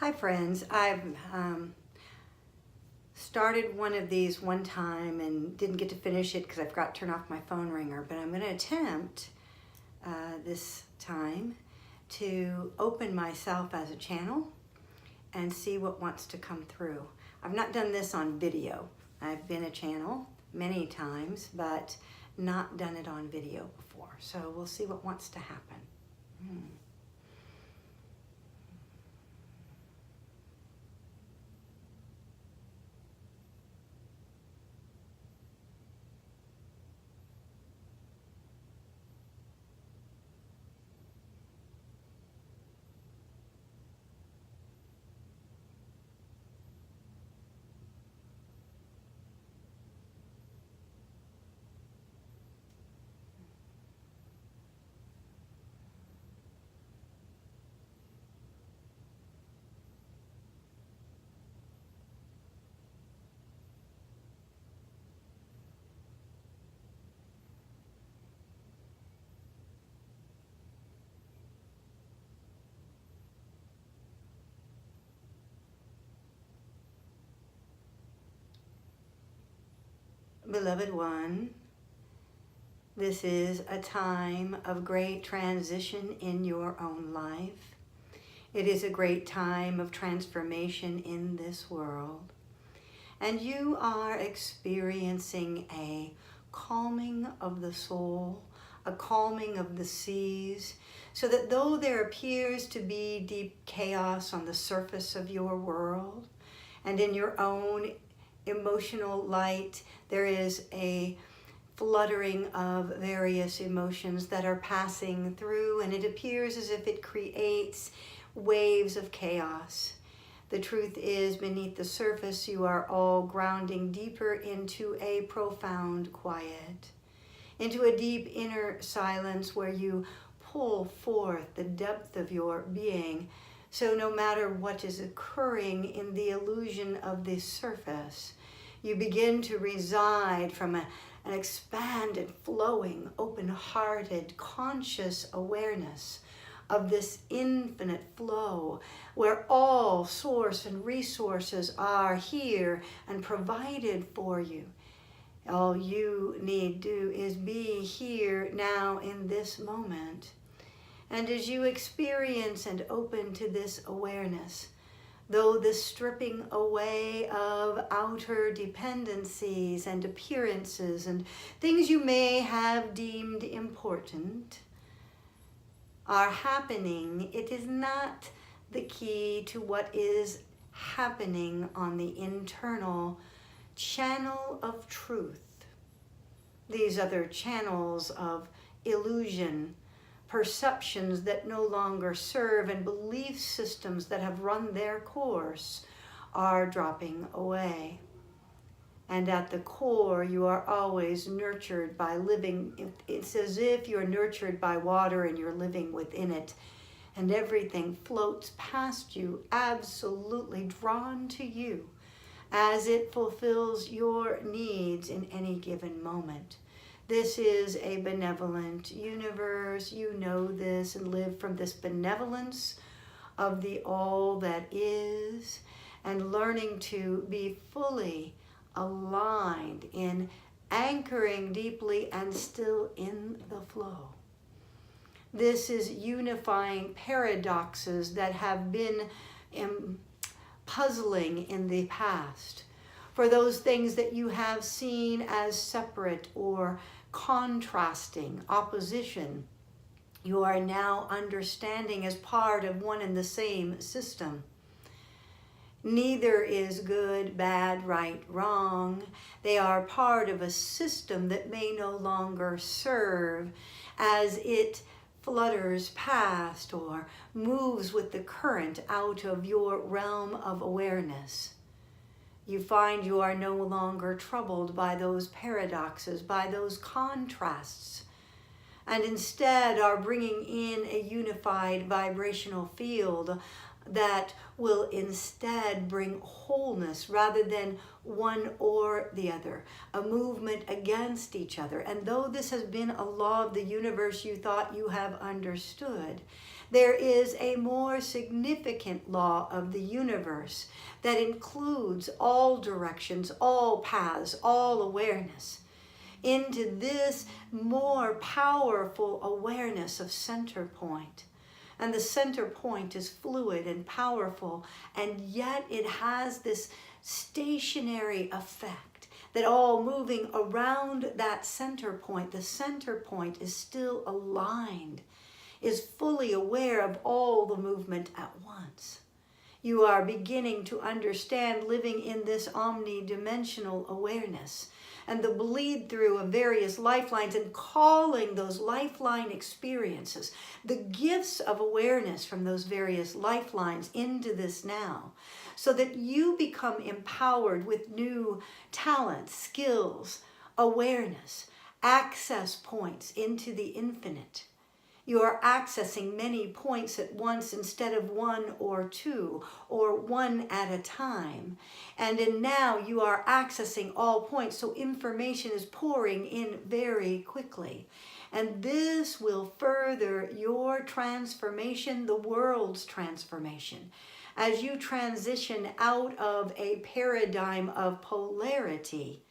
Hi friends, I've started one of these one time and didn't get to finish it because I forgot to turn off my phone ringer, but I'm going to attempt this time to open myself as a channel and see what wants to come through. I've not done this on video. I've been a channel many times, but not done it on video before. So we'll see what wants to happen. Beloved one, this is a time of great transition in your own life. It is a great time of transformation in this world. And you are experiencing a calming of the soul, a calming of the seas, so that though there appears to be deep chaos on the surface of your world, and in your own emotional light, there is a fluttering of various emotions that are passing through, and it appears as if it creates waves of chaos. The truth is, beneath the surface, you are all grounding deeper into a profound quiet, into a deep inner silence where you pull forth the depth of your being. So no matter what is occurring in the illusion of the surface, you begin to reside from an expanded, flowing, open-hearted, conscious awareness of this infinite flow where all source and resources are here and provided for you. All you need do is be here now in this moment. And as you experience and open to this awareness, though the stripping away of outer dependencies and appearances and things you may have deemed important are happening, it is not the key to what is happening on the internal channel of truth. These other channels of illusion, perceptions that no longer serve, and belief systems that have run their course are dropping away. And at the core, you are always nurtured by living. It's as if you're nurtured by water and you're living within it. And everything floats past you, absolutely drawn to you as it fulfills your needs in any given moment. This is a benevolent universe. You know this and live from this benevolence of the all that is, and learning to be fully aligned in anchoring deeply and still in the flow. This is unifying paradoxes that have been puzzling in the past. For those things that you have seen as separate or contrasting, opposition, you are now understanding as part of one and the same system. Neither is good, bad, right, wrong. They are part of a system that may no longer serve as it flutters past or moves with the current out of your realm of awareness. You find you are no longer troubled by those paradoxes, by those contrasts, and instead are bringing in a unified vibrational field that will instead bring wholeness rather than one or the other, a movement against each other. And though this has been a law of the universe you thought you have understood, There is a more significant law of the universe that includes all directions, all paths, all awareness into this more powerful awareness of center point. And the center point is fluid and powerful, and yet it has this stationary effect that all moving around that center point, the center point is still aligned, is fully aware of all the movement at once. You are beginning to understand living in this omnidimensional awareness and the bleed through of various lifelines, and calling those lifeline experiences, the gifts of awareness from those various lifelines into this now, so that you become empowered with new talents, skills, awareness, access points into the infinite. You are accessing many points at once instead of one or two, or one at a time. And now you are accessing all points, so information is pouring in very quickly. And this will further your transformation, the world's transformation, as you transition out of a paradigm of polarity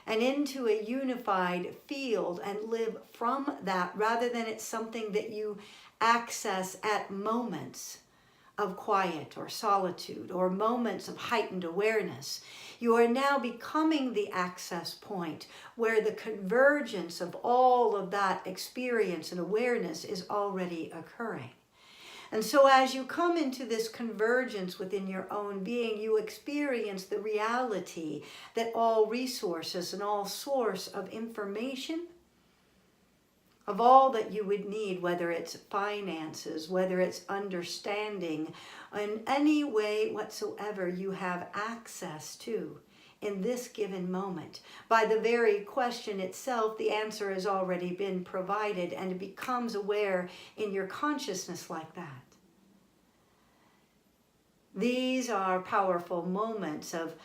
and into a unified field and live from that, rather than it's something that you access at moments of quiet or solitude or moments of heightened awareness. You are now becoming the access point where the convergence of all of that experience and awareness is already occurring. And so as you come into this convergence within your own being, you experience the reality that all resources and all source of information, of all that you would need, whether it's finances, whether it's understanding, in any way whatsoever you have access to in this given moment. By the very question itself, the answer has already been provided, and it becomes aware in your consciousness like that. These are powerful moments of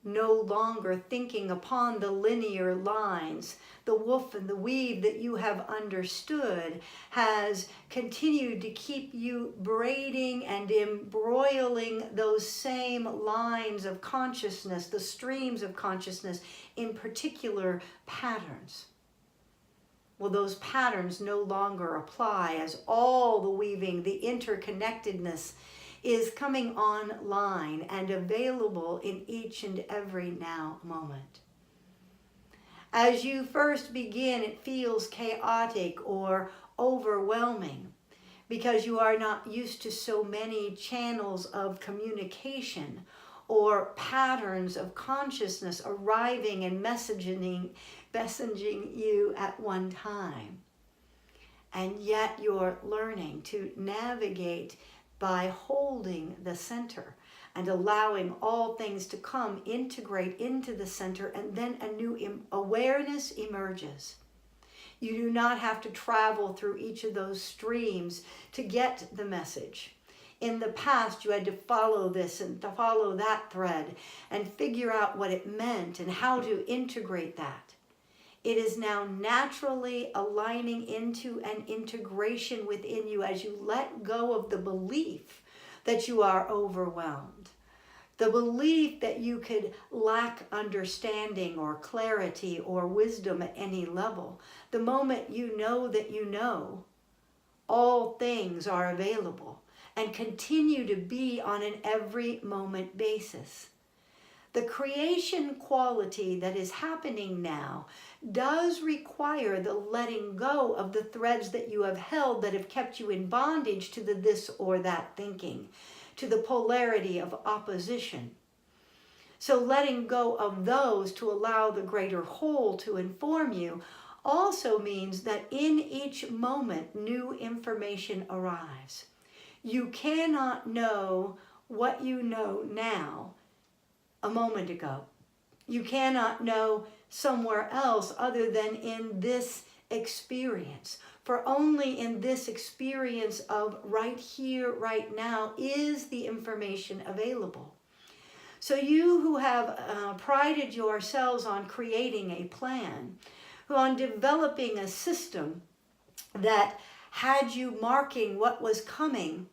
no longer thinking upon the linear lines. The woof and the weave that you have understood has continued to keep you braiding and embroiling those same lines of consciousness, the streams of consciousness, in particular patterns. Well, those patterns no longer apply, as all the weaving, the interconnectedness is coming online and available in each and every now moment. As you first begin, it feels chaotic or overwhelming because you are not used to so many channels of communication or patterns of consciousness arriving and messaging you at one time. And yet you're learning to navigate by holding the center and allowing all things to come, integrate into the center, and then a new awareness emerges. You do not have to travel through each of those streams to get the message. In the past, you had to follow this and to follow that thread and figure out what it meant and how to integrate that. It is now naturally aligning into an integration within you as you let go of the belief that you are overwhelmed, the belief that you could lack understanding or clarity or wisdom at any level. The moment you know that you know, all things are available and continue to be on an every moment basis. The creation quality that is happening now does require the letting go of the threads that you have held that have kept you in bondage to the this or that thinking, to the polarity of opposition. So letting go of those to allow the greater whole to inform you also means that in each moment new information arrives. You cannot know what you know now a moment ago. You cannot know somewhere else other than in this experience. For only in this experience of right here, right now, is the information available. So you who have prided yourselves on creating a plan, who on developing a system that had you marking what was coming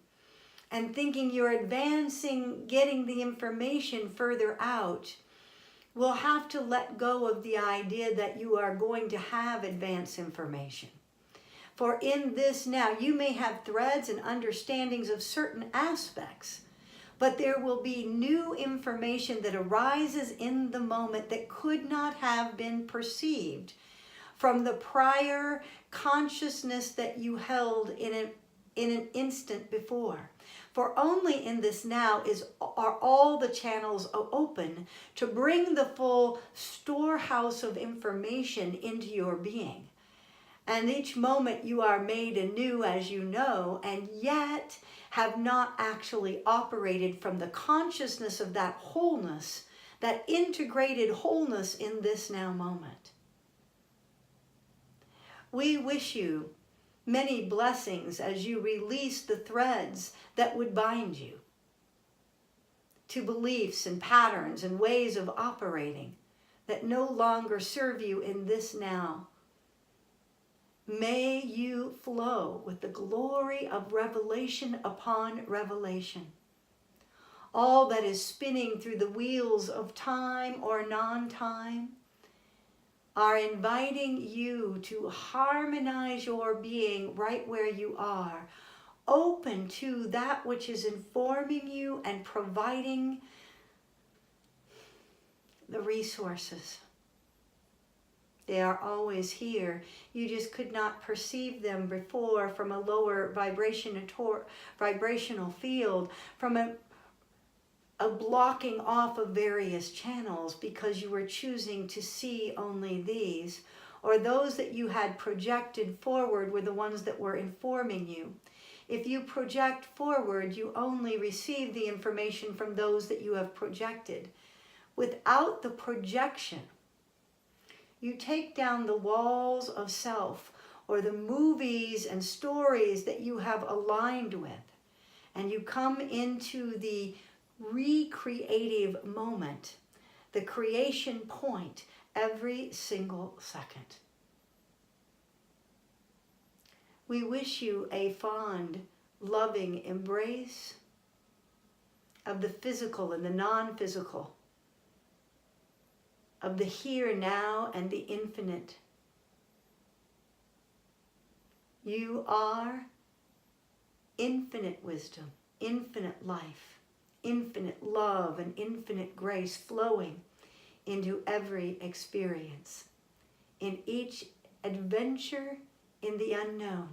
and thinking you're advancing, getting the information further out, we'll have to let go of the idea that you are going to have advanced information. For in this now, you may have threads and understandings of certain aspects, but there will be new information that arises in the moment that could not have been perceived from the prior consciousness that you held in an instant before. For only in this now are all the channels open to bring the full storehouse of information into your being. And each moment you are made anew, as you know, and yet have not actually operated from the consciousness of that wholeness, that integrated wholeness in this now moment. We wish you many blessings as you release the threads that would bind you to beliefs and patterns and ways of operating that no longer serve you in this now. May you flow with the glory of revelation upon revelation. All that is spinning through the wheels of time or non-time are inviting you to harmonize your being right where you are, open to that which is informing you and providing the resources. They are always here. You just could not perceive them before from a lower vibrational field, from a blocking off of various channels because you were choosing to see only these, or those that you had projected forward were the ones that were informing you. If you project forward, you only receive the information from those that you have projected. Without the projection, you take down the walls of self or the movies and stories that you have aligned with, and you come into the recreative moment, the creation point, every single second. We wish you a fond, loving embrace of the physical and the non-physical, of the here, now, and the infinite. You are infinite wisdom, infinite life, infinite love, and infinite grace flowing into every experience, in each adventure in the unknown,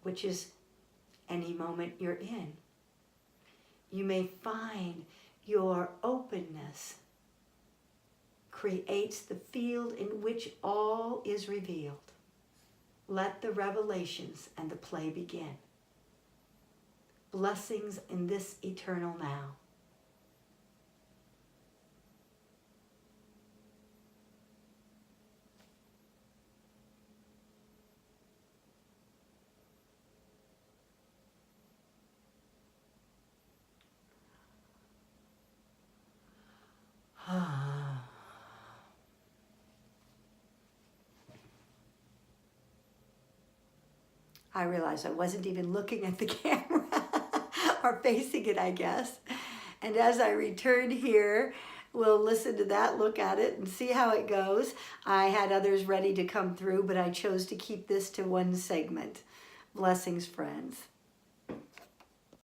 which is any moment you're in. You may find your openness creates the field in which all is revealed. Let the revelations and the play begin. Blessings in this eternal now. I realized I wasn't even looking at the camera or facing it, I guess. And as I return here, we'll listen to that, look at it, and see how it goes. I had others ready to come through, but I chose to keep this to one segment. Blessings, friends.